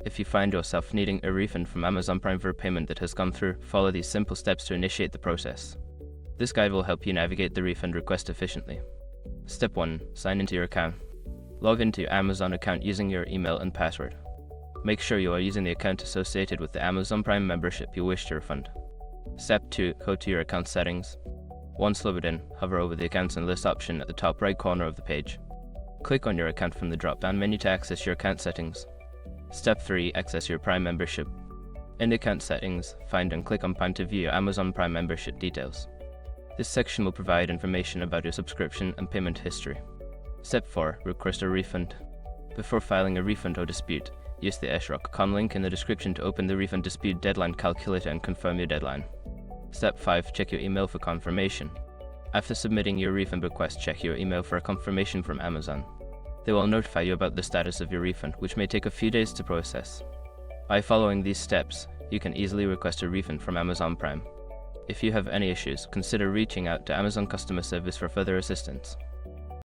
If you find yourself needing a refund from Amazon Prime for a payment that has gone through, follow these simple steps to initiate the process. This guide will help you navigate the refund request efficiently. Step 1. Sign into your account. Log into your Amazon account using your email and password. Make sure you are using the account associated with the Amazon Prime membership you wish to refund. Step 2. Go to your account settings. Once logged in, hover over the Accounts and List option at the top right corner of the page. Click on your account from the drop-down menu to access your account settings. Step 3. Access your Prime membership. In the account settings, find and click on Prime to view your Amazon Prime membership details. This section will provide information about your subscription and payment history. Step 4. Request a refund. Before filing a refund or dispute, use the SROC.com link in the description to open the refund dispute deadline calculator and confirm your deadline. Step 5. Check your email for confirmation. After submitting your refund request, check your email for a confirmation from Amazon. They will notify you about the status of your refund, which may take a few days to process. By following these steps, you can easily request a refund from Amazon Prime. If you have any issues, consider reaching out to Amazon customer service for further assistance.